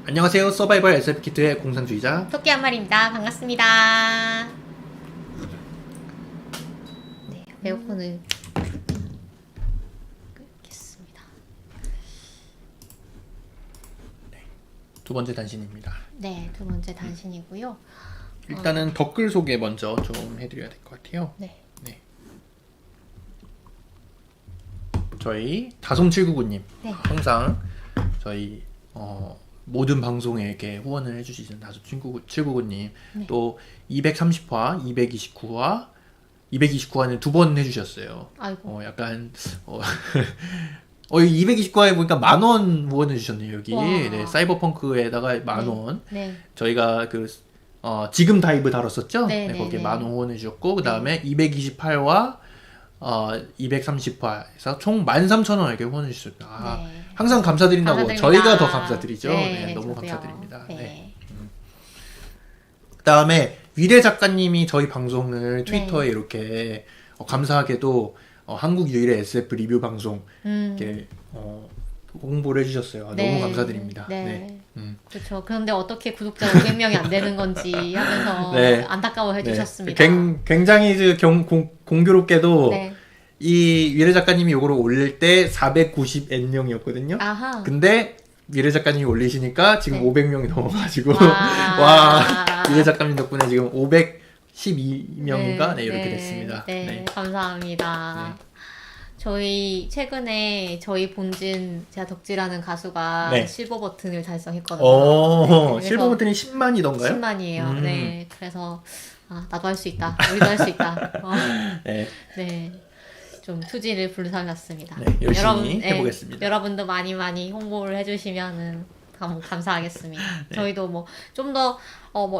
안녕하세요. 서바이벌 SF키트의 공산주의자 토끼 한 마리입니다. 반갑습니다. 네, 에어컨을 끄겠습니다. 두 번째 단신입니다. 네, 두 번째 단신이고요. 일단은 댓글 소개 먼저 좀 해드려야 될 것 같아요. 네. 저희 다솜799님 네. 항상 저희 모든 방송에 이렇게 후원을 해주시는 다솜799님 네. 또 230화, 229화 229화는 두 번 해주셨어요. 아이고. 약간 229화에 보니까 10,000원 후원해 주셨네요. 여기. 와. 네, 사이버펑크에다가 10,000원. 네. 저희가 지금 다이브 다뤘었죠? 네, 네, 네, 거기에 네. 10,000원 후원해 주셨고 그 다음에 228화 230화에서 총 13,000원 이렇게 후원해 주셨습니다. 네. 항상 감사드린다고 감사드립니다. 저희가 더 감사드리죠. 네, 네, 너무 저도요. 감사드립니다. 네. 네. 그 다음에 위례 작가님이 저희 방송을 트위터에 이렇게 감사하게도 한국 유일의 SF 리뷰 방송 이렇게 홍보를 해주셨어요. 네. 너무 감사드립니다. 네. 네. 그렇죠. 그런데 어떻게 구독자 500명이 안 되는 건지 하면서 네. 안타까워 해주셨습니다. 굉장히 공교롭게도 네. 이 위례 작가님이 요거를 올릴 때 490N명이었거든요. 아하. 근데 위례 작가님이 올리시니까 지금 네. 500명이 넘어가지고 와. 와 위례 작가님 덕분에 지금 512명인가 네, 이렇게 됐습니다. 네, 네. 감사합니다. 네. 저희 최근에 저희 본진 제가 덕질하는 가수가 네. 실버 버튼을 달성했거든요. 네, 실버 버튼이 10만이던가요? 10만이에요. 네, 그래서 나도 할 수 있다. 우리도 할 수 있다. 네. 네. 좀 투지를 불살랐습니다. 네, 열심히 해보겠습니다. 여러분도 많이 홍보를 해주시면은 감사하겠습니다. 네. 저희도 뭐 좀 더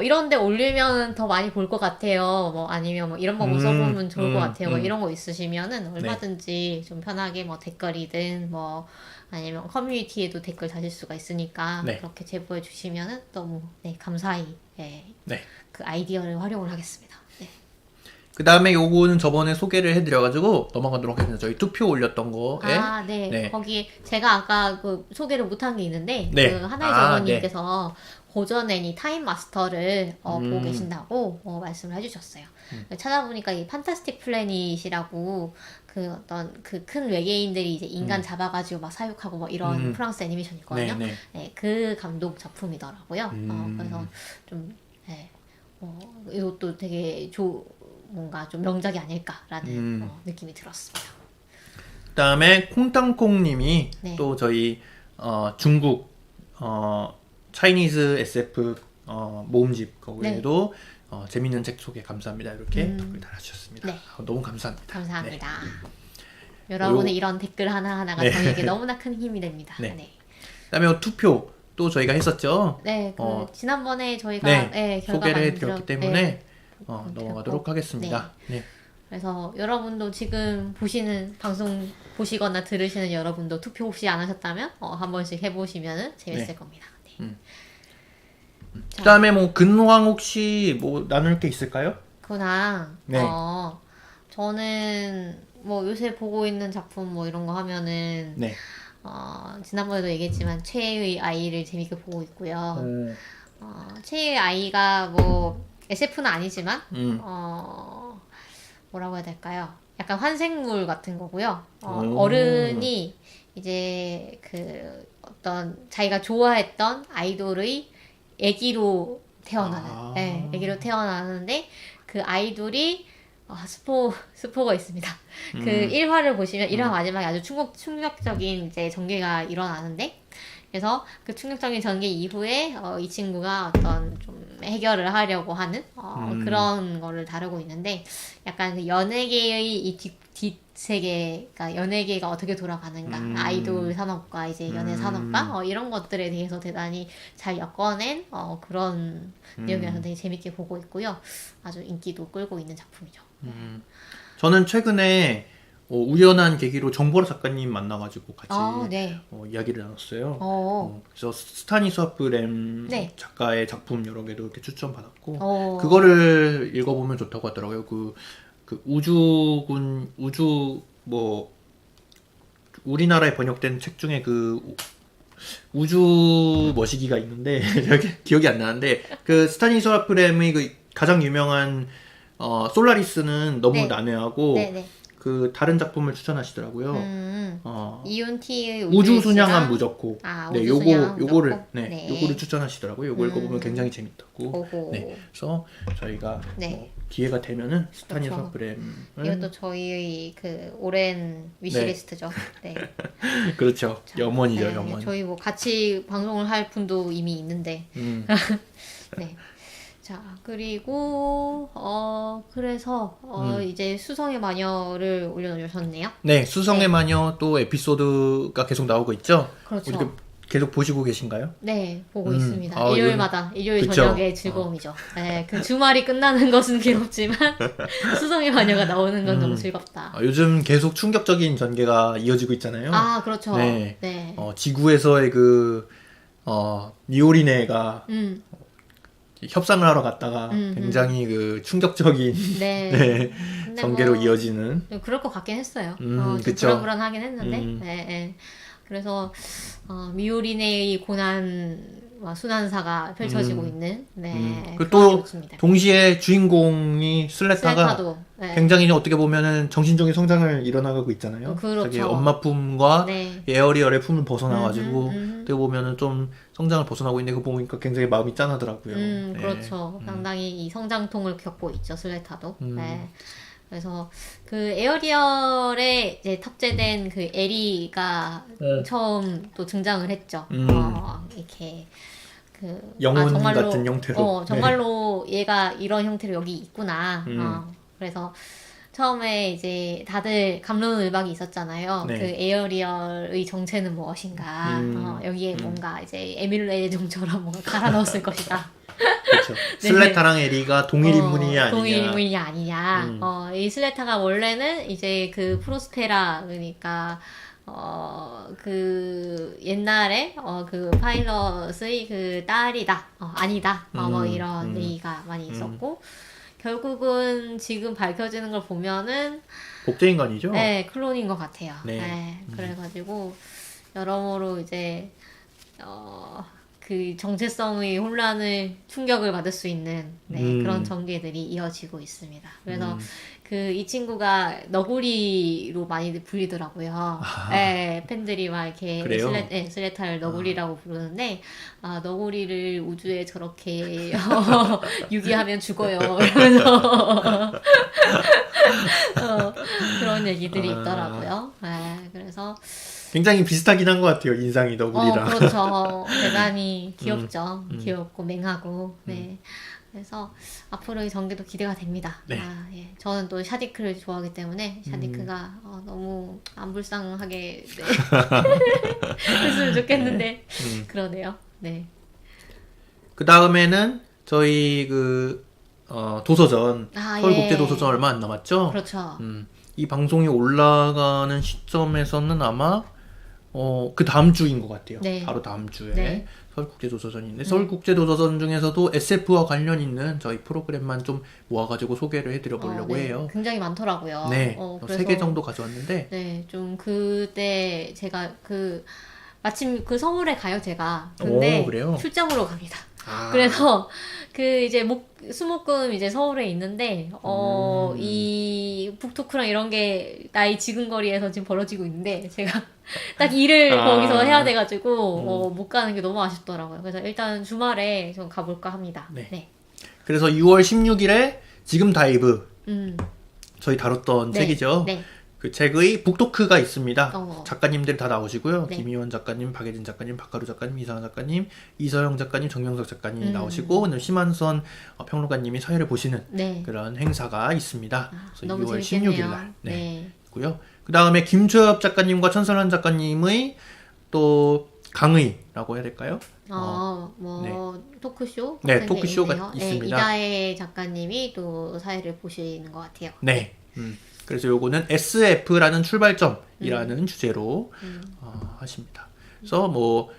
이런데 올리면 더 많이 볼 것 같아요. 뭐 아니면 뭐 이런 거 뭐 써보면 좋을 것 같아요. 뭐 이런 거 있으시면은 얼마든지 좀 편하게 뭐 댓글이든 뭐 아니면 커뮤니티에도 댓글 다실 수가 있으니까 네. 그렇게 제보해 주시면은 너무 감사히 네. 그 아이디어를 활용을 하겠습니다. 네. 그 다음에 요거는 저번에 소개를 해드려가지고 넘어가도록 하겠습니다. 저희 투표 올렸던 거에 네. 네. 거기 제가 아까 그 소개를 못한 게 있는데 네. 그 하나의 전원님께서 고전 애니 타임 마스터를 보고 계신다고 말씀을 해주셨어요. 찾아보니까 이 판타스틱 플래닛이라고 그 어떤 그 큰 외계인들이 이제 인간 잡아가지고 막 사육하고 뭐 이런 프랑스 애니메이션이 있거든요. 네. 네, 그 감독 작품이더라고요. 그래서 좀 이것도 되게 뭔가 좀 명작이 아닐까라는 느낌이 들었습니다. 그 다음에 콩땅콩님이 네. 또 저희 중국 차이니즈 SF 모음집 거기에도 재밌는 책 소개 감사합니다 이렇게 댓글 달아주셨습니다. 네. 너무 감사합니다. 감사합니다. 네. 여러분의 이런 댓글 하나하나가 네. 저에게 너무나 큰 힘이 됩니다. 네. 네. 그다음에 투표 또 저희가 했었죠. 네, 지난번에 저희가 결과 소개를 해드렸기 때문에 그렇고. 넘어가도록 하겠습니다. 네. 그래서 여러분도 지금 방송 보시거나 들으시는 여러분도 투표 혹시 안 하셨다면 한 번씩 해보시면 재밌을 겁니다. 네. 그다음에 뭐 근황 혹시 뭐 나눌 게 있을까요? 근황. 네. 저는 뭐 요새 보고 있는 작품 뭐 이런 거 하면은 네. 지난번에도 얘기했지만 최애의 아이를 재밌게 보고 있고요. 최애의 아이가 뭐 SF는 아니지만 뭐라고 해야 될까요? 약간 환생물 같은 거고요. 어른이 이제 그 어떤 자기가 좋아했던 아이돌의 애기로 태어나는, 애기로 태어나는데 그 아이돌이 스포가 있습니다. 그 1화를 보시면 1화 마지막에 아주 충격적인 이제 전개가 일어나는데 그래서 그 충격적인 전개 이후에 이 친구가 어떤 좀 해결을 하려고 하는 그런 거를 다루고 있는데 약간 그 연예계의 이 뒷세계, 그러니까 연예계가 어떻게 돌아가는가, 아이돌 산업과 이제 연예 산업과 이런 것들에 대해서 대단히 잘 엮어낸 그런 내용이라서 되게 재밌게 보고 있고요. 아주 인기도 끌고 있는 작품이죠. 저는 최근에 우연한 계기로 정보라 작가님 만나가지고 같이 네. 이야기를 나눴어요. 그래서 스타니스와프 램 작가의 작품 여러 개도 이렇게 추천받았고 그거를 읽어보면 좋다고 하더라고요. 그 우주 뭐 우리나라에 번역된 책 중에 그 우주 머시기가 있는데 기억이 안 나는데 그 스타니스와 프렘의 그 가장 유명한 솔라리스는 너무 네. 난해하고 네네. 그 다른 작품을 추천하시더라고요. 이온티의 우주 순양한 무적호. 네, 우주 순양한 요거를 무적호? 네, 요거를 추천하시더라고요. 요거 읽어보면 굉장히 재밌다고. 오호. 네, 그래서 저희가 네. 기회가 되면은 스타니스와 그렇죠. 프렘을 이것도 저희의 그 오랜 위시리스트죠. 네. 그렇죠. 자, 염원이죠, 네, 염원. 저희 뭐 같이 방송을 할 분도 이미 있는데. 네. 자, 그리고 그래서 이제 수성의 마녀를 올려놓으셨네요. 네, 수성의 네. 마녀 또 에피소드가 계속 나오고 있죠. 그렇죠. 우리 계속 보시고 계신가요? 네, 보고 있습니다. 아, 일요일마다, 일요일 그쵸. 저녁의 즐거움이죠. 네, 그 주말이 끝나는 것은 괴롭지만, 수성의 마녀가 나오는 건 너무 즐겁다. 요즘 계속 충격적인 전개가 이어지고 있잖아요. 아, 그렇죠. 네. 네. 지구에서의 미오리네가 협상을 하러 갔다가 굉장히 그 충격적인 네. 네, 근데 전개로 뭐 이어지는. 그럴 것 같긴 했어요. 좀 그쵸. 불안불안하긴 했는데, 네, 네. 그래서, 미오리네의 고난과 순환사가 펼쳐지고 있는, 네. 그리고 또 좋습니다. 동시에 주인공이 슬레타가 슬레타도, 네. 굉장히 어떻게 보면은 정신적인 성장을 일어나가고 있잖아요. 그렇죠. 자기 엄마 품과 네. 에어리얼의 품을 벗어나가지고 음. 어떻게 보면은 좀 성장을 벗어나고 있는 거 보니까 굉장히 마음이 짠하더라고요. 네. 그렇죠. 상당히 이 성장통을 겪고 있죠, 슬레타도. 네. 그래서 그 에어리얼에 이제 탑재된 그 에리가 처음 또 등장을 했죠. 이렇게 그 영혼 정말로, 같은 형태로. 정말로 얘가 이런 형태로 여기 있구나. 그래서 처음에 이제 다들 감론을박이 있었잖아요. 네. 그 에어리얼의 정체는 무엇인가. 여기에 뭔가 이제 에밀레 종처럼 뭔가 갈아 넣었을 것이다. 그렇죠. 네. 슬레타랑 에리가 동일 인물이 아니냐. 동일 인물이 아니냐. 이 슬레타가 원래는 이제 그 프로스페라, 그러니까, 그 옛날에 그 파일럿의 그 딸이다. 아니다. 뭐 이런 얘기가 많이 있었고, 결국은 지금 밝혀지는 걸 보면은 복제인간이죠? 네, 클론인 것 같아요. 네. 네. 그래가지고 여러모로 이제 그 정체성의 혼란을 충격을 받을 수 있는 그런 전개들이 이어지고 있습니다. 그래서 그 이 친구가 너구리로 많이 불리더라고요. 네, 팬들이 막 이렇게 그래요? 슬레타를 너구리라고 부르는데 너구리를 우주에 저렇게 유기하면 죽어요. 이러면서 그런 얘기들이 있더라고요. 네, 그래서 굉장히 비슷하긴 한 것 같아요. 인상이 너구리랑. 그렇죠. 대단히 귀엽죠. 귀엽고 맹하고. 네. 그래서 앞으로의 전개도 기대가 됩니다. 네. 예. 저는 또 샤디크를 좋아하기 때문에 샤디크가 너무 안 불쌍하게 했으면 좋겠는데 그러네요. 네. 그 다음에는 저희 도서전 서울국제도서전 얼마 안 남았죠? 그렇죠. 이 방송이 올라가는 시점에서는 아마 그 다음 주인 것 같아요. 네. 바로 다음 주에 네. 서울국제도서전인데 서울국제도서전 중에서도 SF와 관련 있는 저희 프로그램만 좀 모아가지고 소개를 해드려 보려고 네. 해요. 굉장히 많더라고요. 네, 그래서 3개 정도 가져왔는데 네, 좀 그때 제가 마침 그 서울에 가요, 제가. 근데 그래요? 출장으로 갑니다. 그래서 이제 수목금 이제 서울에 있는데 이 북토크랑 이런 게 나의 지근거리에서 지금 벌어지고 있는데 제가 딱 일을 거기서 해야 돼가지고 못 가는 게 너무 아쉽더라고요. 그래서 일단 주말에 좀 가볼까 합니다. 네. 그래서 6월 16일에 지금 다이브 저희 다뤘던 네. 책이죠. 네. 그 책의 북토크가 있습니다. 어. 작가님들이 다 나오시고요. 네. 김희원 작가님, 박예진 작가님, 박가루 작가님, 이상한 작가님, 이서영 작가님, 정명석 작가님이 나오시고 오늘 심한선 평론가님이 사회를 보시는 네. 그런 행사가 있습니다. 그래서 너무 6월 재밌겠네요. 16일 날 네. 있고요. 그 다음에 김초엽 작가님과 천설환 작가님의 또 강의라고 해야 될까요? 토크쇼? 네, 같은 게 토크쇼가 있네요. 있습니다. 이다혜 작가님이 또 사회를 보시는 것 같아요. 네. 그래서 요거는 SF라는 출발점이라는 주제로 하십니다. 그래서 뭐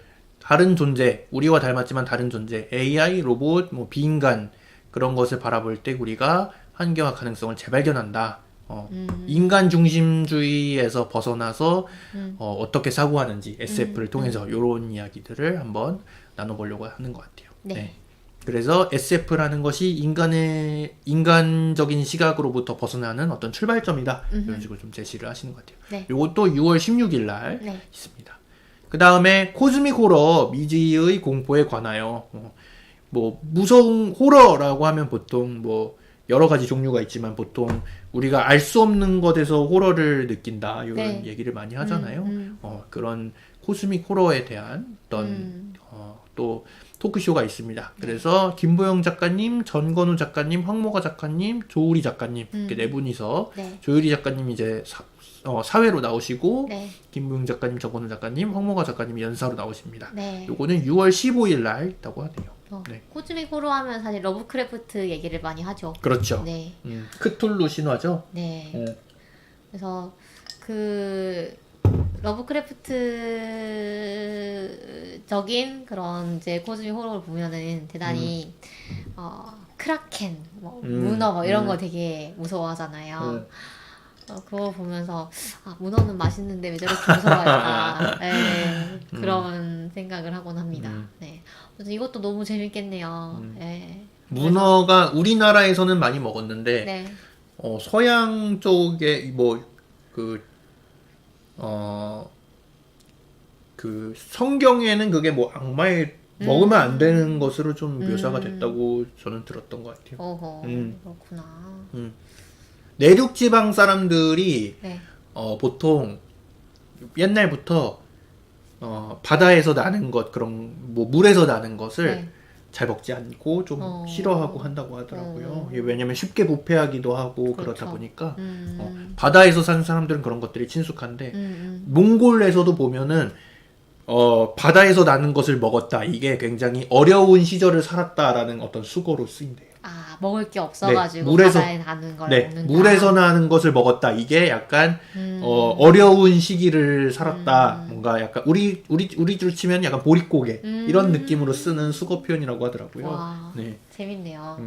다른 존재, 우리와 닮았지만 다른 존재, AI, 로봇, 비인간 그런 것을 바라볼 때 우리가 한계와 가능성을 재발견한다. 인간 중심주의에서 벗어나서 어떻게 사고하는지 SF를 통해서 이런 이야기들을 한번 나눠보려고 하는 것 같아요. 네. 네. 그래서 SF라는 것이 인간적인 시각으로부터 벗어나는 어떤 출발점이다. 이런 식으로 좀 제시를 하시는 것 같아요. 네. 이것도 6월 16일 날 네. 있습니다. 그 다음에 코즈믹 호러 미지의 공포에 관하여 뭐 무서운 호러라고 하면 보통 뭐 여러 가지 종류가 있지만 보통 우리가 알 수 없는 것에서 호러를 느낀다 이런 네. 얘기를 많이 하잖아요. 그런 코스믹 호러에 대한 어떤 또 토크쇼가 있습니다. 그래서 김보영 작가님, 전건우 작가님, 황모가 작가님, 조우리 작가님 이렇게 네 분이서 네. 조우리 작가님 이제 사회로 나오시고 네. 김보영 작가님, 전건우 작가님, 황모가 작가님 연사로 나오십니다. 네. 요거는 6월 15일 날 있다고 하네요. 네. 코즈믹 호러 하면 사실 러브크래프트 얘기를 많이 하죠. 그렇죠. 네. 크툴루 신화죠. 네. 네. 그래서 그 러브크래프트적인 그런 이제 코즈믹 호러를 보면은 대단히 크라켄, 뭐 문어 뭐 이런 거 되게 무서워하잖아요. 그걸 보면서 문어는 맛있는데 왜 저렇게 무서워할까? 네, 그런 생각을 하곤 합니다. 네. 그래서 이것도 너무 재밌겠네요. 네. 문어가 우리나라에서는 많이 먹었는데 네. 서양 쪽에 그 성경에는 그게 뭐 악마의 먹으면 안 되는 것으로 좀 묘사가 됐다고 저는 들었던 것 같아요. 어허, 그렇구나. 내륙 지방 사람들이 네. 보통 옛날부터 바다에서 나는 것 그런 뭐 물에서 나는 것을 네. 잘 먹지 않고 좀 싫어하고 한다고 하더라고요. 왜냐면 쉽게 부패하기도 하고 그렇죠. 그렇다 보니까 바다에서 사는 사람들은 그런 것들이 친숙한데 몽골에서도 보면은 바다에서 나는 것을 먹었다. 이게 굉장히 어려운 시절을 살았다라는 어떤 수고로 쓰인대요. 먹을 게 없어가지고 네, 물에서, 바다에 나는 걸 네, 먹는다. 물에서 나는 것을 먹었다. 이게 약간 어려운 시기를 살았다. 뭔가 약간 우리로 치면 약간 보릿고개 이런 느낌으로 쓰는 수거 표현이라고 하더라고요. 와, 네. 재밌네요.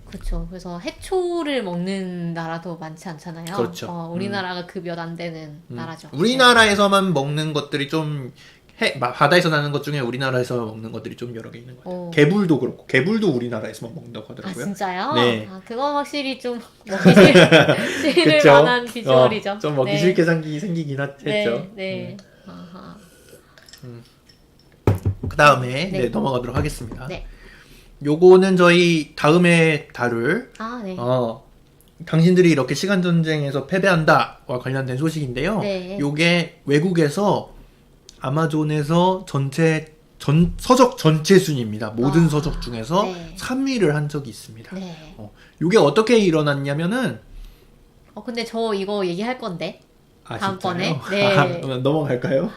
그렇죠. 그래서 해초를 먹는 나라도 많지 않잖아요. 그렇죠. 우리나라가 그 몇 안 되는 나라죠. 우리나라에서만 먹는 것들이 좀 바다에서 나는 것 중에 우리나라에서 먹는 것들이 좀 여러 개 있는 것 같아요. 개불도 그렇고 개불도 우리나라에서만 먹는다고 하더라고요. 진짜요? 네. 그건 확실히 좀 먹기 싫을 만한 비주얼이죠. 좀 먹기 싫게 생기긴 했죠. 네. 그 다음에 넘어가도록 하겠습니다. 네. 요거는 저희 다음에 다룰 네. 당신들이 이렇게 시간전쟁에서 패배한다와 관련된 소식인데요. 네. 요게 외국에서 아마존에서 서적 전체 순위입니다. 모든 서적 중에서 3위를 한 적이 있습니다. 네. 요게 어떻게 일어났냐면은 근데 저 이거 얘기할 건데 다음번에. 네. 넘어갈까요?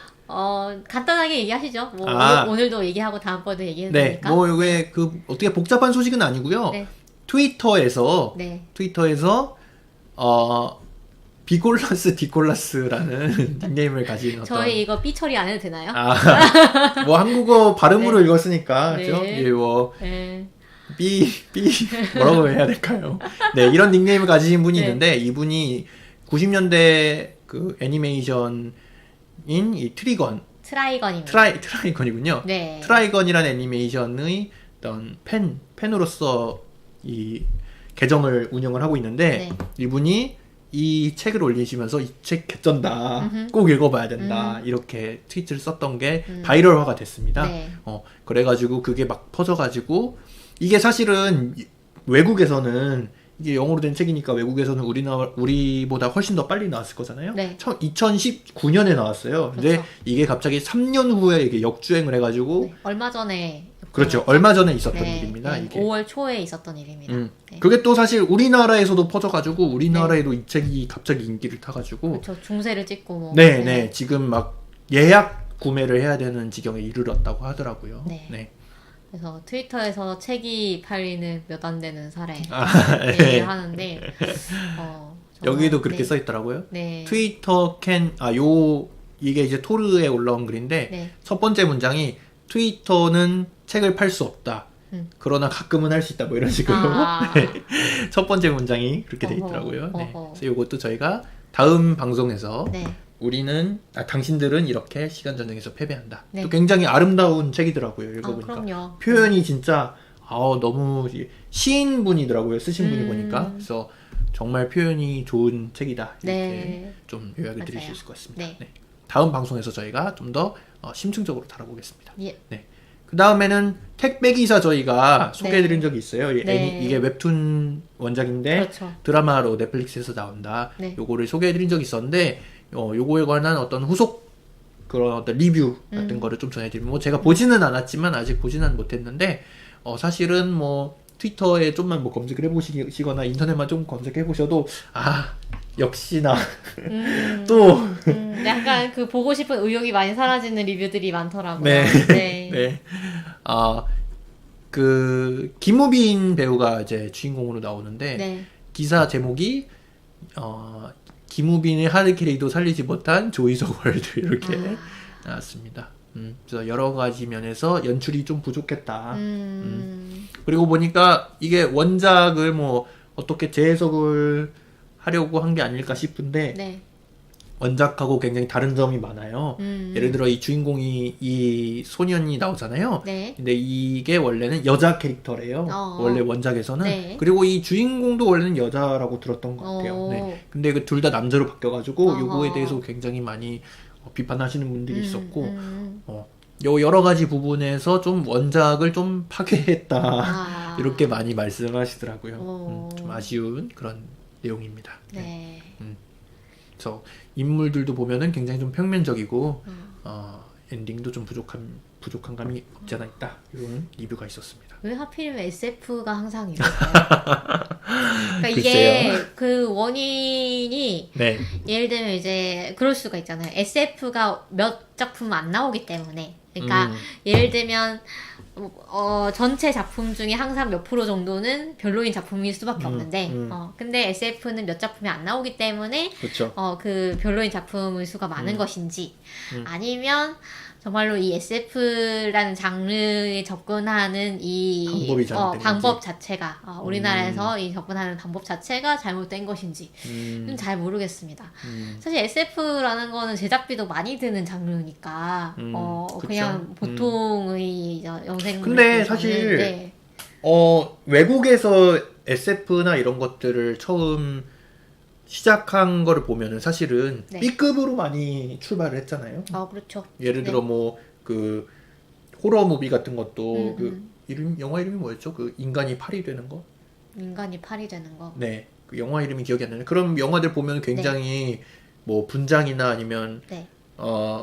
간단하게 얘기하시죠. 뭐 오늘도 얘기하고 다음번에도 얘기해도 되니까. 뭐 이게 어떻게 복잡한 소식은 아니고요. 네. 트위터에서 비콜라스 디콜라스라는 닉네임을 가진 어떤 저희 이거 삐 처리 안 해도 되나요? 뭐 한국어 발음으로 읽었으니까 그죠? 삐 뭐라고 해야 될까요? 네, 이런 닉네임을 가지신 분이 있는데 이분이 90년대 그 애니메이션인 이 트라이건입니다. 트라이건이군요. 네. 트라이건이라는 애니메이션의 어떤 팬으로서 이 계정을 운영을 하고 있는데 이분이 이 책을 올리시면서 이 책 개쩐다. 꼭 읽어봐야 된다. 이렇게 트위트를 썼던 게 바이럴화가 됐습니다. 네. 그래가지고 그게 막 퍼져가지고 이게 사실은 외국에서는 이게 영어로 된 책이니까 외국에서는 우리보다 훨씬 더 빨리 나왔을 거잖아요. 네. 2019년에 나왔어요. 근데 그렇죠. 이게 갑자기 3년 후에 이게 역주행을 해가지고 얼마 전에 그렇죠. 얼마 전에 있었던 일입니다. 이게. 5월 초에 있었던 일입니다. 그게 또 사실 우리나라에서도 퍼져가지고 우리나라에도 이 책이 갑자기 인기를 타가지고 그렇죠. 중세를 찍고 뭐. 네. 지금 막 예약 구매를 해야 되는 지경에 이르렀다고 하더라고요. 네. 그래서 트위터에서 책이 팔리는 몇 안 되는 사례 얘기를 하는데 여기도 그렇게 써 있더라고요. 네. 트위터 이게 이제 토르에 올라온 글인데 첫 번째 문장이 트위터는 책을 팔 수 없다. 그러나 가끔은 할 수 있다 뭐 이런 식으로 네. 첫 번째 문장이 그렇게 돼 있더라고요. 네. 그래서 이것도 저희가 다음 방송에서 네. 당신들은 이렇게 시간 전쟁에서 패배한다. 네. 또 굉장히 아름다운 책이더라고요. 읽어보니까 그럼요. 표현이 진짜 너무 시인분이더라고요. 쓰신 분이 보니까. 그래서 정말 표현이 좋은 책이다. 이렇게 네. 좀 요약을 드릴 수 있을 것 같습니다. 네. 네. 다음 방송에서 저희가 좀 더 심층적으로 다뤄보겠습니다. 예. 네. 그 다음에는 택배기사 저희가 소개해드린 적이 있어요. 네. 이게 웹툰 원작인데 그렇죠. 드라마로 넷플릭스에서 나온다. 네. 요거를 소개해드린 적이 있었는데 요거에 관한 어떤 후속 그런 어떤 리뷰 같은 거를 좀 전해드리면 뭐 제가 보지는 않았지만 아직 보지는 못했는데 사실은 뭐 트위터에 좀만 뭐 검색을 해보시거나 인터넷만 좀 검색해보셔도 역시나 또 약간 그 보고 싶은 의욕이 많이 사라지는 리뷰들이 많더라고요. 네. 네. 네. 그 김우빈 배우가 이제 주인공으로 나오는데 네. 기사 제목이 김우빈의 하드캐리도 살리지 못한 조이석 월드 이렇게 나왔습니다. 그래서 여러 가지 면에서 연출이 좀 부족했다. 그리고 보니까 이게 원작을 뭐 어떻게 재해석을 하려고 한 게 아닐까 싶은데 네. 원작하고 굉장히 다른 점이 많아요. 예를 들어 이 주인공이 이 소년이 나오잖아요. 네. 근데 이게 원래는 여자 캐릭터래요. 원래 원작에서는. 네. 그리고 이 주인공도 원래는 여자라고 들었던 것 같아요. 네. 근데 그 둘 다 남자로 바뀌어가지고 요거에 대해서 굉장히 많이 비판하시는 분들이 있었고 요 여러 가지 부분에서 좀 원작을 좀 파괴했다 이렇게 많이 말씀하시더라고요. 좀 아쉬운 그런 내용입니다. 네. 그래서 인물들도 보면은 굉장히 좀 평면적이고 엔딩도 좀 부족한 감이 없지 않아 있다 이런 리뷰가 있었습니다. 왜 하필이면 SF가 항상 이럴까요? 그러니까 이게 그 원인이 네. 예를 들면 이제 그럴 수가 있잖아요. SF가 몇 작품 안 나오기 때문에 그러니까 예를 들면 전체 작품 중에 항상 몇 프로 정도는 별로인 작품일 수밖에 없는데 근데 SF는 몇 작품이 안 나오기 때문에 그렇죠. 그 별로인 작품의 수가 많은 것인지 아니면 정말로 이 SF라는 장르에 접근하는 이 방법이 잘못된 방법 자체가 우리나라에서 이 접근하는 방법 자체가 잘못된 것인지 잘 모르겠습니다. 사실 SF라는 거는 제작비도 많이 드는 장르니까 그냥 보통의 영생물. 근데 사실 네. 외국에서 SF나 이런 것들을 처음 시작한 거를 보면은 사실은 네. B급으로 많이 출발을 했잖아요. 그렇죠. 예를 들어 뭐 그 호러 무비 같은 것도 그 영화 이름이 뭐였죠? 그 인간이 팔이 되는 거? 인간이 팔이 되는 거. 네. 그 영화 이름이 기억이 안 나는데 그런 영화들 보면 굉장히 뭐 분장이나 아니면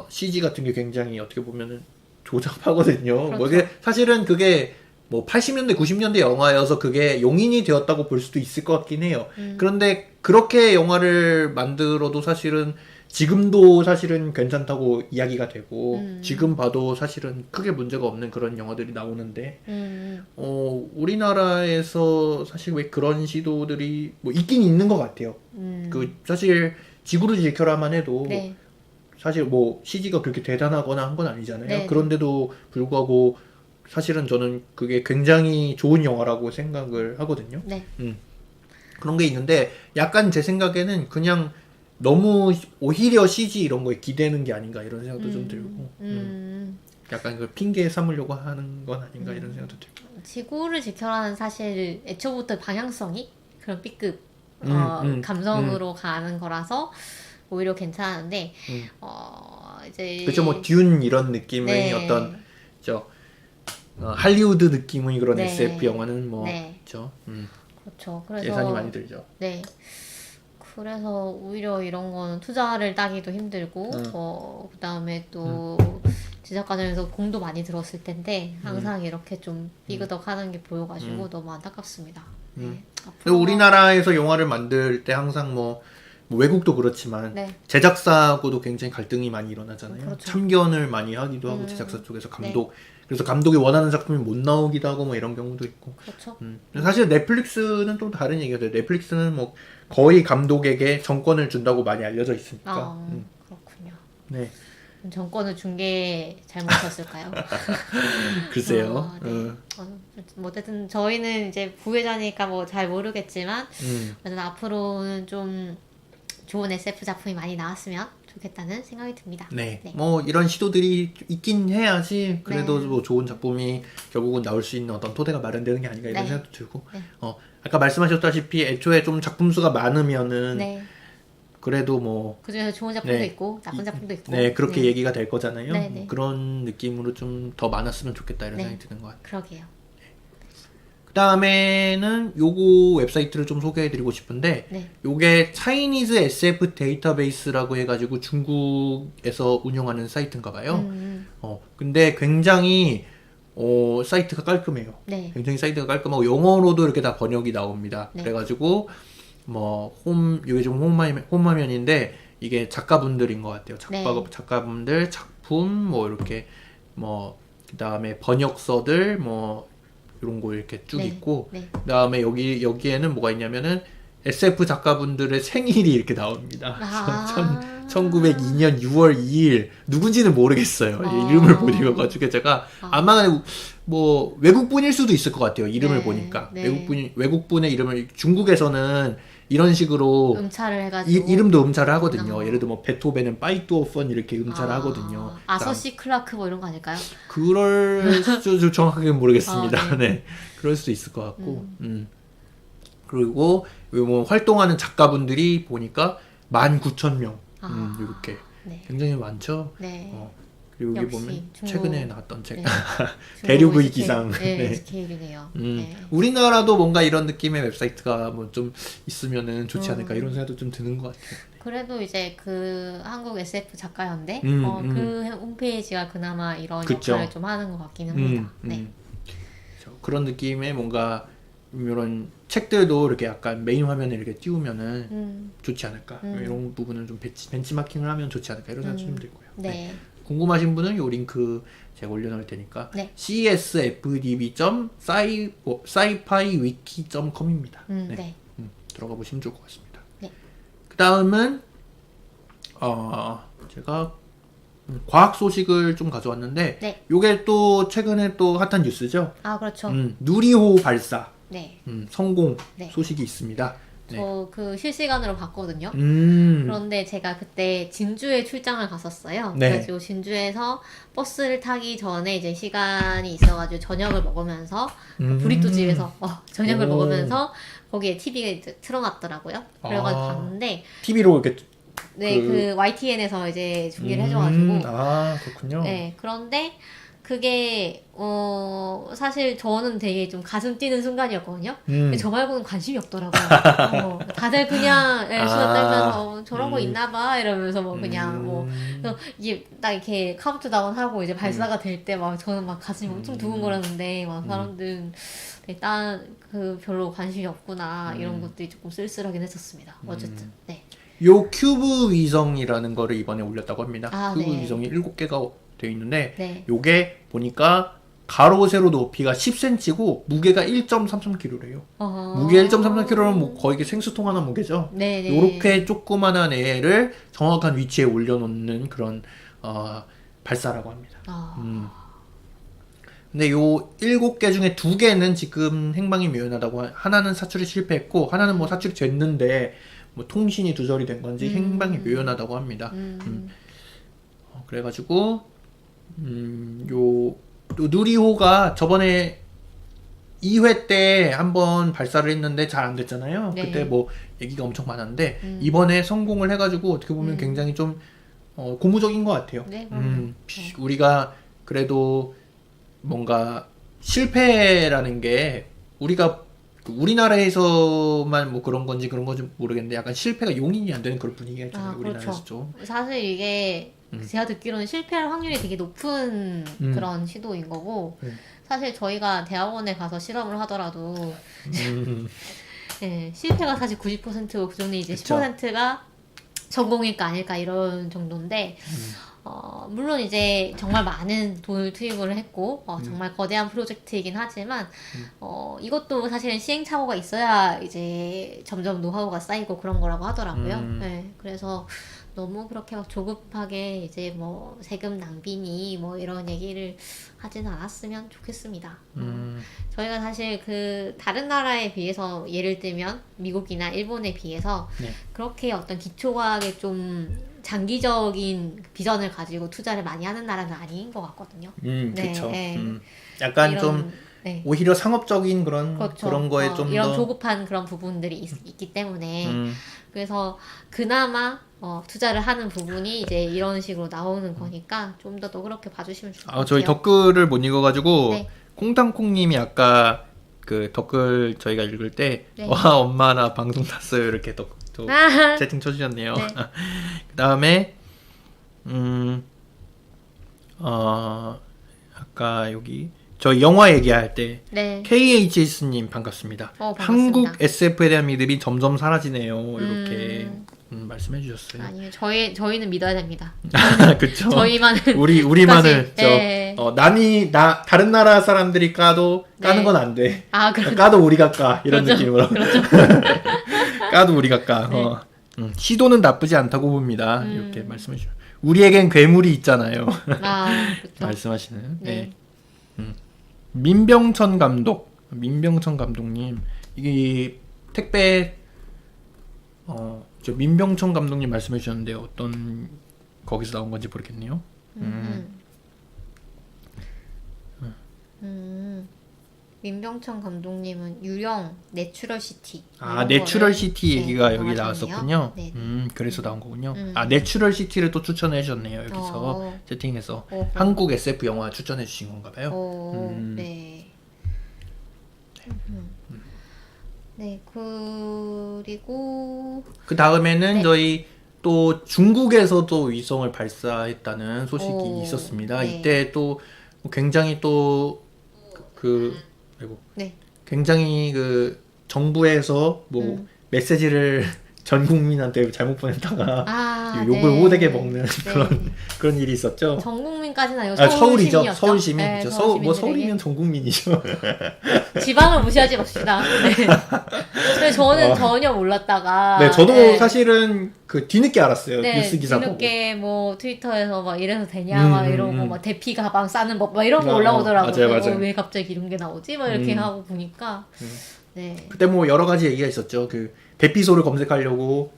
CG 같은 게 굉장히 어떻게 보면은 조잡하거든요. 그렇죠. 뭐 이게 사실은 그게 뭐 80년대 90년대 영화여서 그게 용인이 되었다고 볼 수도 있을 것 같긴 해요. 그런데 그렇게 영화를 만들어도 사실은 지금도 사실은 괜찮다고 이야기가 되고 지금 봐도 사실은 크게 문제가 없는 그런 영화들이 나오는데 우리나라에서 사실 왜 그런 시도들이 뭐 있긴 있는 것 같아요. 그 사실 지구를 지켜라만 해도 네. 사실 뭐 CG가 그렇게 대단하거나 한 건 아니잖아요. 네. 그런데도 불구하고 사실은 저는 그게 굉장히 좋은 영화라고 생각을 하거든요. 네. 그런 게 있는데 약간 제 생각에는 그냥 너무 오히려 CG 이런 거에 기대는 게 아닌가 이런 생각도 좀 들고 약간 그 핑계 삼으려고 하는 건 아닌가 이런 생각도 들고. 지구를 지켜라는 사실 애초부터 방향성이 그런 B급 감성으로 가는 거라서 오히려 괜찮은데 이제 그렇죠. 뭐 듄 이런 느낌의 네. 어떤 할리우드 느낌의 그런 네. SF 영화는 뭐 네. 그렇죠. 그렇죠. 그래서 예산이 많이 들죠. 네. 그래서 오히려 이런 거는 투자를 따기도 힘들고 그다음에 또 제작 과정에서 공도 많이 들었을 텐데 항상 이렇게 좀 삐그덕하는 게 보여가지고 너무 안타깝습니다. 네. 그리고 우리나라에서 영화를 만들 때 항상 뭐 외국도 그렇지만 네. 제작사하고도 굉장히 갈등이 많이 일어나잖아요. 그렇죠. 참견을 많이 하기도 하고 제작사 쪽에서 감독 그래서 감독이 원하는 작품이 못 나오기도 하고 뭐 이런 경우도 있고. 그렇죠. 사실 넷플릭스는 또 다른 얘기가 돼요. 넷플릭스는 뭐 거의 감독에게 정권을 준다고 많이 알려져 있으니까. 그렇군요. 네. 정권을 준 게 잘못이었을까요? 글쎄요. 네. 뭐 어쨌든 저희는 이제 부회자니까 뭐 잘 모르겠지만 어쨌든 앞으로는 좀 좋은 SF 작품이 많이 나왔으면 좋겠다는 생각이 듭니다. 네. 네. 뭐 이런 시도들이 있긴 해야지 그래도 네. 뭐 좋은 작품이 결국은 나올 수 있는 어떤 토대가 마련되는 게 아닌가 이런 네. 생각도 들고 네. 아까 말씀하셨다시피 애초에 좀 작품 수가 많으면은 네. 그래도 뭐 그중에서 좋은 작품도 네. 있고 나쁜 작품도 있고 네, 그렇게 네. 얘기가 될 거잖아요. 네, 네. 그런 느낌으로 좀 더 많았으면 좋겠다 이런 네. 생각이 드는 것 같아요. 그러게요. 그 다음에는 요거 웹사이트를 좀 소개해드리고 싶은데 네. 요게 차이니즈 SF 데이터베이스라고 해가지고 중국에서 운영하는 사이트인가 봐요. 근데 굉장히 사이트가 깔끔해요. 네. 굉장히 사이트가 깔끔하고 영어로도 이렇게 다 번역이 나옵니다. 네. 그래가지고 뭐 이게 좀 홈화면인데 이게 작가분들인 것 같아요. 네. 작가분들 작품 뭐 이렇게 뭐 그다음에 번역서들 뭐 이런 거 이렇게 쭉 네. 있고 네. 그다음에 여기에는 뭐가 있냐면은 SF 작가분들의 생일이 이렇게 나옵니다. 1902년 6월 2일 누군지는 모르겠어요. 이름을 못 읽어가지고 제가 아마 뭐 외국분일 수도 있을 것 같아요. 이름을 네. 보니까 네. 외국분의 이름을 중국에서는 이런 식으로 음차를 해가지고 이름도 음차를 하거든요. 예를 들어 뭐 베토벤은 빠이뚜어펀 이렇게 음차를 아, 하거든요. 아서시 클라크 뭐 이런 거 아닐까요? 그럴 수 정확하게는 모르겠습니다. 아, 네. 네. 그럴 수도 있을 것 같고. 그리고 뭐 활동하는 작가분들이 보니까 19,000명. 이렇게 네. 굉장히 많죠. 네. 그리고 여기 역시 보면 중국- 최근에 나왔던 책 네. 대륙의 SK, 기상. 네, 네. SK이네요. 네. 우리나라도 뭔가 이런 느낌의 웹사이트가 뭐 좀 있으면은 좋지 않을까 이런 생각도 좀 드는 것 같아요. 그래도 이제 그 한국 SF 작가연대 그 홈페이지가 그나마 이런 그쵸. 역할을 좀 하는 것 같기는 합니다. 네. 그렇죠. 그런 느낌의 뭔가 이런 책들도 이렇게 약간 메인 화면에 이렇게 띄우면은 좋지 않을까 이런 부분은 좀 벤치마킹을 하면 좋지 않을까 이런 생각이 좀 들고요. 네. 궁금하신 분은 요 링크 제가 올려놓을 테니까 네. csfdb.sci-fiwiki.com입니다. 네. 들어가 보시면 좋을 것 같습니다. 네. 그 다음은 제가 과학 소식을 좀 가져왔는데 네. 요게 또 최근에 또 핫한 뉴스죠. 아, 그렇죠. 누리호 발사 네. 성공 네. 소식이 있습니다. 네. 저 그 실시간으로 봤거든요. 음. 그런데 제가 그때 진주에 출장을 갔었어요. 네. 그래서 진주에서 버스를 타기 전에 이제 시간이 있어가지고 저녁을 먹으면서 브리또집에서 저녁을 오. 먹으면서 거기에 TV가 이제 틀어놨더라고요. 그래가지고 아. 봤는데 TV로 이렇게 네, 그 YTN에서 이제 중계를 해줘가지고 그렇군요. 네, 그런데 그게 사실 저는 되게 좀 가슴 뛰는 순간이었거든요. 근데 저 말고는 관심이 없더라고요. 다들 그냥 수다 떨면서 저런 거 있나봐 이러면서 뭐 그냥 뭐 그래서 이게 딱 이렇게 카운트다운 하고 이제 발사가 될 때 막 저는 막 가슴이 엄청 두근거렸는데 막 사람들은 그 별로 관심이 없구나 이런 것들이 조금 쓸쓸하긴 했었습니다. 어쨌든 네. 요 큐브 위성이라는 거를 이번에 올렸다고 합니다. 아, 큐브 네. 위성이 7개가 되어 있는데 네. 요게 보니까 가로 세로 높이가 10cm고 무게가 1.33kg래요. 무게 1.33kg는 뭐 거의 생수통 하나 무게죠. 네네. 요렇게 조그만한 애를 정확한 위치에 올려놓는 그런 발사라고 합니다. 근데 요 7개 중에 2개는 지금 행방이 묘연하다고 하나는 사출이 실패했고 하나는 뭐 사출이 됐는데 뭐 통신이 두절이 된 건지 행방이 묘연하다고 합니다. 그래가지고 요 누리호가 저번에 2회 때 한번 발사를 했는데 잘 안 됐잖아요. 네. 그때 뭐 얘기가 엄청 많았는데 이번에 성공을 해가지고 어떻게 보면 굉장히 좀 고무적인 것 같아요. 네, 우리가 그래도 뭔가 실패라는 게 우리나라에서만 뭐 그런 건지 모르겠는데 약간 실패가 용인이 안 되는 그런 분위기가 있잖아요. 우리나라에서 그렇죠. 좀. 사실 이게 제가 듣기로는 실패할 확률이 되게 높은 그런 시도인 거고 사실 저희가 대학원에 가서 실험을 하더라도 네, 실패가 사실 90%고 그 중에 이제 그쵸. 10%가 성공일까 아닐까 이런 정도인데 물론 이제 정말 많은 돈을 투입을 했고 정말 거대한 프로젝트이긴 하지만 이것도 사실은 시행착오가 있어야 이제 점점 노하우가 쌓이고 그런 거라고 하더라고요. 네, 그래서 너무 그렇게 막 조급하게 이제 뭐 세금 낭비니 뭐 이런 얘기를 하지는 않았으면 좋겠습니다. 저희가 사실 그 다른 나라에 비해서 예를 들면 미국이나 일본에 비해서 네. 그렇게 어떤 기초과학에 좀 장기적인 비전을 가지고 투자를 많이 하는 나라는 아닌 것 같거든요. 그렇죠. 네. 약간 이런, 좀 네. 오히려 상업적인 그런 그렇죠. 그런 거에 좀 이런 더 조급한 그런 부분들이 있기 때문에 그래서 그나마 투자를 하는 부분이 이제 이런 식으로 나오는 거니까 좀 더 그렇게 봐주시면 좋을 것 같아요. 저희 댓글을 못 읽어가지고 네. 콩탕콩님이 아까 그 댓글 저희가 읽을 때 네. 와 엄마 나 방송 탔어요 이렇게 또 채팅 쳐주셨네요. 네. 그 다음에 아까 여기 저희 영화 얘기할 때 네. KHS님 반갑습니다. 반갑습니다. 한국 SF에 대한 믿음이 점점 사라지네요. 이렇게 말씀해 주셨어요. 아니요, 저희는 믿어야 됩니다. 그쵸? 저희만은 우리만을 네. 다른 나라 사람들이 까는 네. 건 안 돼. 그렇죠. 까도 우리가 까 이런 그렇죠. 느낌으로. 까도 우리가 까. 네. 시도는 나쁘지 않다고 봅니다. 이렇게 말씀해 주죠. 우리에겐 괴물이 있잖아요. 그렇죠. 말씀하시는. 네. 민병천 감독님 이게 택배 저 민병천 감독님 말씀해 주셨는데 어떤 거기서 나온 건지 모르겠네요. 민병천 감독님은 유령 내추럴시티. 내추럴시티 얘기가 네, 여기 나와주셨네요. 나왔었군요. 네. 그래서 나온 거군요. 내추럴시티를 또 추천해 주셨네요. 여기서 채팅에서 한국 SF 영화 추천해 주신 건가 봐요. 네. 네, 그리고 그 다음에는 네. 저희 또 중국에서도 위성을 발사했다는 소식이 있었습니다. 네. 이때 또 굉장히 또 네. 굉장히 그 정부에서 뭐 메시지를 전 국민한테 잘못 보냈다가 욕을 네. 호되게 먹는 네. 그런 일이 있었죠. 전 국민까지는 아니고 서울이죠. 서울시민이었죠. 서울시민. 네, 서울이면 전 국민이죠. 지방을 무시하지 맙시다. 네. 근데 저는 전혀 몰랐다가. 네, 저도 네. 사실은 그 뒤늦게 알았어요. 네, 뉴스 기사 보고. 뒤늦게 뭐 트위터에서 막 이래서 되냐 막 이러고 막 대피 가방 싸는 법 막 이런 거 올라오더라고요. 맞아요. 왜 갑자기 이런 게 나오지? 막 이렇게 하고 보니까. 네. 그때 뭐 여러 가지 얘기가 있었죠. 그 대피소를 검색하려고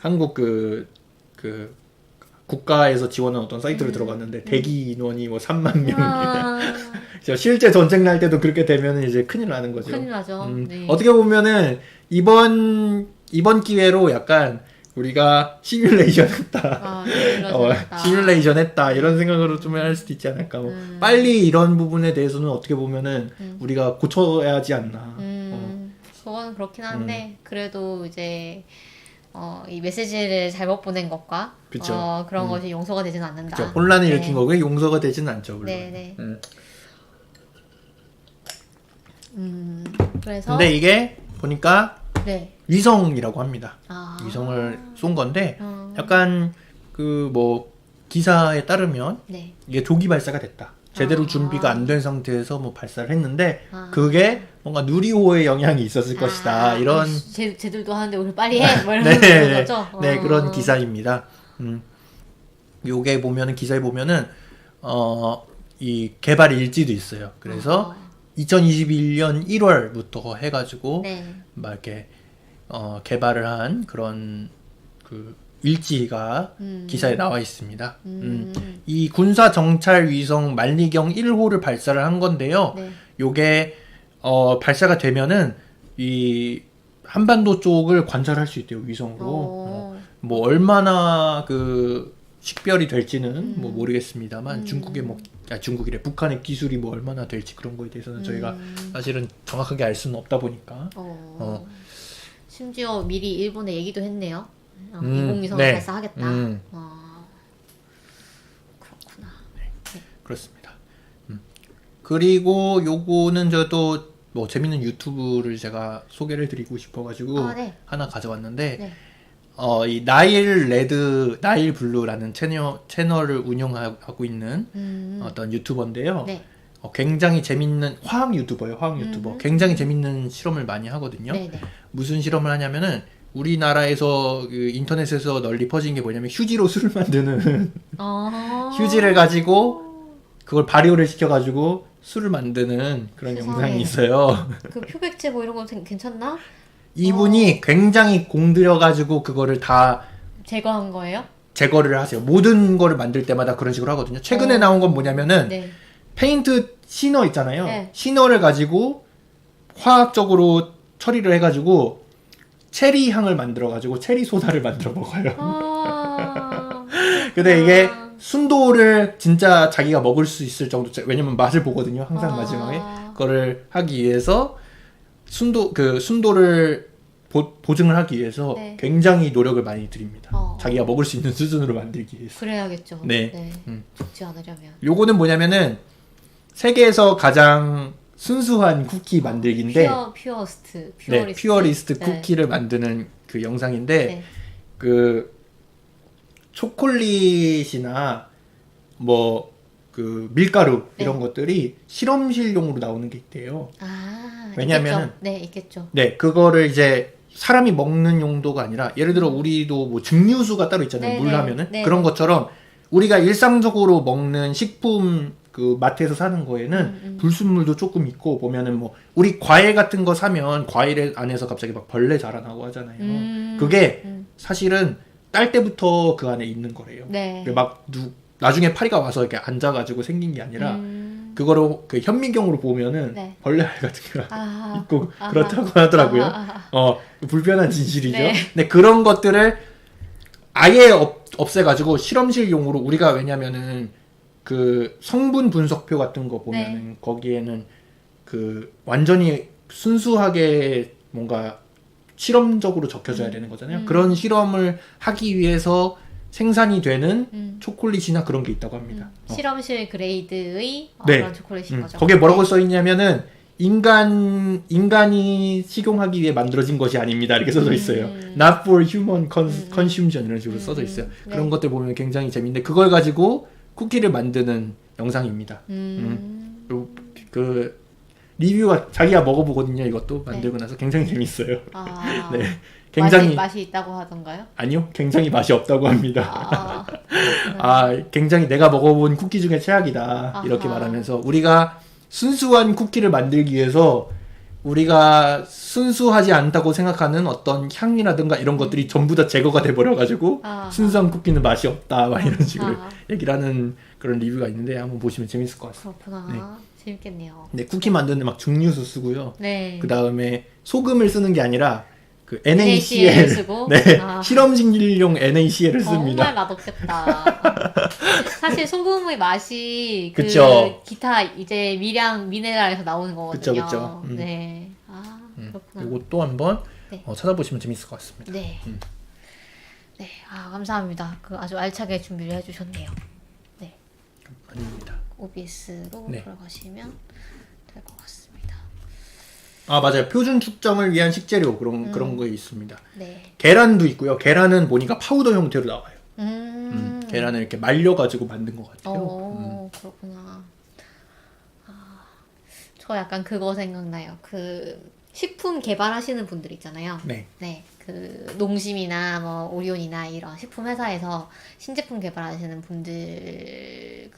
한국 그 국가에서 지원한 어떤 사이트를 들어갔는데 대기 인원이 뭐 3만 명. 실제 전쟁 날 때도 그렇게 되면 이제 큰일 나는 거죠. 큰일 나죠. 네. 어떻게 보면은 이번 기회로 약간 우리가 시뮬레이션 했다. 시뮬레이션 했다. 이런 생각으로 좀 할 수도 있지 않을까. 빨리 이런 부분에 대해서는 어떻게 보면은 우리가 고쳐야 하지 않나. 그건 그렇긴 한데 그래도 이제 이 메시지를 잘못 보낸 것과 그런 것이 용서가 되지는 않는다. 그쵸. 혼란을 일으킨 거고요. 용서가 되지는 않죠. 물론. 네네. 그래서 근데 이게 보니까 네. 위성이라고 합니다. 위성을 쏜 건데 약간 그 뭐 기사에 따르면 네. 이게 조기 발사가 됐다. 제대로 준비가 안 된 상태에서 뭐 발사를 했는데 그게 뭔가 누리호의 영향이 있었을 것이다. 이런 쟤들도 하는데 우리 빨리 해. 뭐 이런 거죠. 네, 그런 기사입니다. 요게 보면은 기사에 보면은 이 개발 일지도 있어요. 그래서 2021년 1월부터 해가지고 막 이렇게 개발을 한 그런 그 일지가 기사에 나와 있습니다. 이 군사 정찰 위성 만리경 1호를 발사를 한 건데요. 네. 요게 발사가 되면은 이 한반도 쪽을 관찰할 수 있대요, 위성으로. 뭐 얼마나 그 식별이 될지는 뭐 모르겠습니다만 중국이래. 북한의 기술이 뭐 얼마나 될지 그런 거에 대해서는 저희가 사실은 정확하게 알 수는 없다 보니까. 심지어 미리 일본에 얘기도 했네요. 인공위성을 네. 발사하겠다. 그렇구나. 네. 그렇습니다. 그리고 요거는 저도 뭐 재밌는 유튜브를 제가 소개를 드리고 싶어가지고 네. 하나 가져왔는데 네. 이 나일 블루라는 채널을 운영하고 있는 어떤 유튜버인데요. 네. 굉장히 재밌는 화학 유튜버. 굉장히 재밌는 실험을 많이 하거든요. 네. 무슨 실험을 하냐면은 우리나라에서 그 인터넷에서 널리 퍼진 게 뭐냐면 휴지로 술을 만드는 휴지를 가지고 그걸 발효를 시켜가지고 술을 만드는 그런 세상에. 영상이 있어요. 그 표백제 뭐 이런 거 괜찮나? 이분이 굉장히 공들여가지고 그거를 다 제거한 거예요? 제거를 하세요. 모든 거를 만들 때마다 그런 식으로 하거든요. 최근에 나온 건 뭐냐면은 네. 페인트 시너 있잖아요. 네. 시너를 가지고 화학적으로 처리를 해가지고 체리 향을 만들어가지고 체리 소다를 만들어 먹어요. 근데 이게 순도를 진짜 자기가 먹을 수 있을 정도, 왜냐면 맛을 보거든요. 항상 마지막에 그거를 하기 위해서 순도를 보증을 하기 위해서 네. 굉장히 노력을 많이 드립니다. 자기가 먹을 수 있는 수준으로 만들기 위해서. 그래야겠죠. 네. 죽지 않으려면. 요거는 뭐냐면은 세계에서 가장 순수한 쿠키 만들기인데 퓨어리스트 쿠키를 만드는 그 영상인데 네. 그 초콜릿이나 뭐 그 밀가루 이런 것들이 실험실용으로 나오는 게 있대요. 왜냐면은 있겠죠. 네, 그거를 이제 사람이 먹는 용도가 아니라 예를 들어 우리도 뭐 증류수가 따로 있잖아요. 물 하면은 그런 것처럼 우리가 일상적으로 먹는 식품 그 마트에서 사는 거에는 불순물도 조금 있고 보면은 뭐 우리 과일 같은 거 사면 과일 안에서 갑자기 막 벌레 자라나고 하잖아요. 그게 사실은 딸 때부터 그 안에 있는 거래요. 네. 막 나중에 파리가 와서 이렇게 앉아가지고 생긴 게 아니라 그거로 그 현미경으로 보면은 벌레 알 같은 게 있고 그렇다고 하더라고요. 불편한 진실이죠. 네. 근데 그런 것들을 아예 없애가지고 실험실용으로 우리가 왜냐면은 그 성분 분석표 같은 거 보면은 거기에는 그 완전히 순수하게 뭔가 실험적으로 적혀져야 되는 거잖아요. 그런 실험을 하기 위해서 생산이 되는 초콜릿이나 그런 게 있다고 합니다. 실험실 그레이드의 그런 초콜릿인 거죠. 거기에 뭐라고 써 있냐면은 인간이 식용하기 위해 만들어진 것이 아닙니다. 이렇게 써져 있어요. Not for human consumption 이런 식으로 써져 있어요. 그런 것들 보면 굉장히 재밌는데 그걸 가지고 쿠키를 만드는 영상입니다. 그 리뷰가 자기가 먹어보거든요. 이것도 만들고 나서 굉장히 재밌어요. 네, 굉장히 맛이 있다고 하던가요? 아니요, 굉장히 맛이 없다고 합니다. 굉장히 내가 먹어본 쿠키 중에 최악이다 이렇게 말하면서 우리가 순수한 쿠키를 만들기 위해서 우리가 순수하지 않다고 생각하는 어떤 향이라든가 이런 것들이 전부 다 제거가 돼버려가지고 순수한 쿠키는 맛이 없다 막 이런 식으로 얘기를 하는 그런 리뷰가 있는데 한번 보시면 재밌을 것 같습니다. 그렇구나. 재밌겠네요. 네, 쿠키 만드는 막 증류수 쓰고요. 네. 그 다음에 소금을 쓰는 게 아니라 그 NaCl 쓰고? 실험식용 NaCl을 씁니다. 정말 맛없겠다. 사실 소금의 맛이 그 그쵸. 기타 이제 미네랄에서 나오는 거거든요. 그쵸. 네. 그렇구나. 이거 또 한번 찾아보시면 재밌을 것 같습니다. 네. 네. 감사합니다. 그 아주 알차게 준비를 해주셨네요. 네. 아닙니다. OBS로 들어가시면 될 것 같습니다. 맞아요. 표준 축정을 위한 식재료 그런 거 있습니다. 네. 계란도 있고요. 계란은 보니까 파우더 형태로 나와요. 계란을 이렇게 말려가지고 만든 것 같아요. 그렇구나. 저 약간 그거 생각나요. 그 식품 개발하시는 분들 있잖아요. 네. 그 농심이나 뭐 오리온이나 이런 식품 회사에서 신제품 개발하시는 분들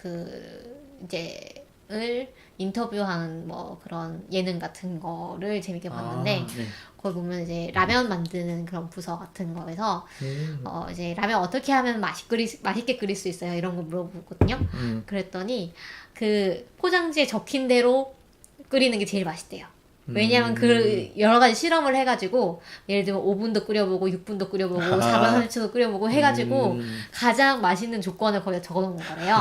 을 인터뷰하는 뭐 그런 예능 같은 거를 재밌게 봤는데 거기 보면 이제 라면 만드는 그런 부서 같은 거에서 이제 라면 어떻게 하면 맛있게 끓일 수 있어요 이런 거 물어보거든요. 그랬더니 그 포장지에 적힌 대로 끓이는 게 제일 맛있대요. 왜냐면 그 여러 가지 실험을 해가지고 예를 들면 5분도 끓여보고 6분도 끓여보고 4분 30초도 끓여보고 해가지고 가장 맛있는 조건을 거기다 적어놓은 거래요.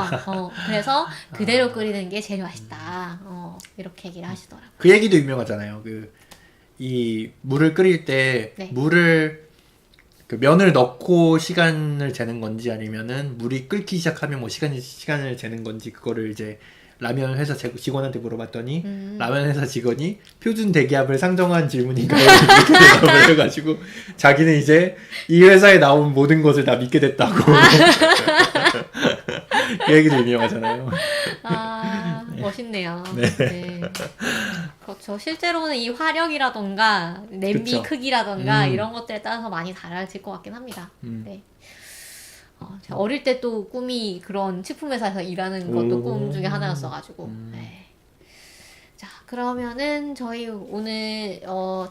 그래서 그대로 끓이는 게 제일 맛있다. 이렇게 얘기를 하시더라고요. 그 얘기도 유명하잖아요. 이 물을 끓일 때 물을 그 면을 넣고 시간을 재는 건지 아니면은 물이 끓기 시작하면 뭐 시간을 재는 건지 그거를 이제 라면 회사 직원한테 물어봤더니 라면 회사 직원이 표준 대기압을 상정한 질문인가요? 이렇게 대답을 해가지고 자기는 이제 이 회사에 나온 모든 것을 다 믿게 됐다고 그 얘기도 유명하잖아요. 멋있네요. 네. 그렇죠. 실제로는 이 화력이라던가 냄비 그쵸. 크기라던가 이런 것들에 따라서 많이 달라질 것 같긴 합니다. 네. 제가 어릴 때 또 꿈이 그런 식품회사에서 일하는 것도 꿈 중에 하나였어가지고. 네. 자, 그러면은 저희 오늘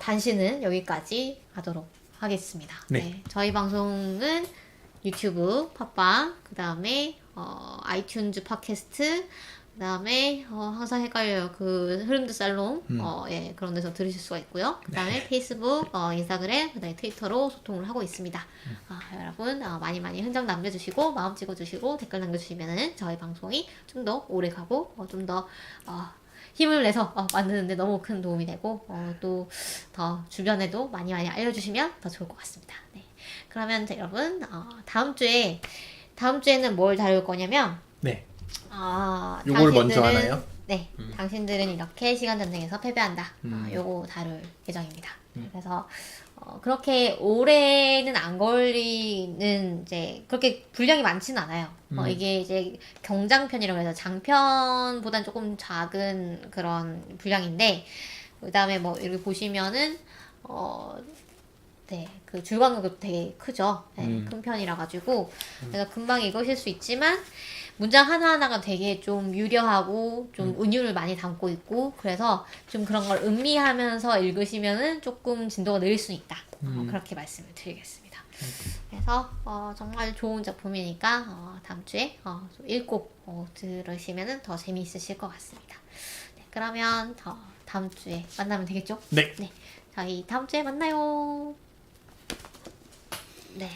단신은 여기까지 하도록 하겠습니다. 네. 저희 방송은 유튜브, 팟빵, 그 다음에 아이튠즈 팟캐스트, 그 다음에 항상 헷갈려요. 그 흐름드 살롱 예, 그런 데서 들으실 수가 있고요. 그 다음에 페이스북, 인스타그램, 그 다음에 트위터로 소통을 하고 있습니다. 여러분 많이 흔적 남겨주시고 마음 찍어주시고 댓글 남겨주시면은 저희 방송이 좀 더 오래 가고 좀 더 힘을 내서 만드는데 너무 큰 도움이 되고 또 더 주변에도 많이 알려주시면 더 좋을 것 같습니다. 네. 그러면 여러분 다음 주에는 뭘 다룰 거냐면 네. 요걸 먼저 하나요? 네, 당신들은 이렇게 시간 전쟁에서 패배한다. 요거 다룰 예정입니다. 그래서 그렇게 오래는 안 걸리는 이제 그렇게 분량이 많지는 않아요. 이게 이제 경장편이라고 해서 장편보단 조금 작은 그런 분량인데 그 다음에 뭐 이렇게 보시면은 네, 그 줄광력도 되게 크죠. 네, 큰 편이라 가지고 그래서 금방 읽으실 수 있지만 문장 하나하나가 되게 좀 유려하고 좀 은유를 많이 담고 있고 그래서 좀 그런 걸 음미하면서 읽으시면은 조금 진도가 느릴 수 있다. 그렇게 말씀을 드리겠습니다. 그래서 정말 좋은 작품이니까 다음 주에 좀 읽고 들으시면은 더 재미있으실 것 같습니다. 네, 그러면 다음 주에 만나면 되겠죠? 네. 네, 저희 다음 주에 만나요. 네.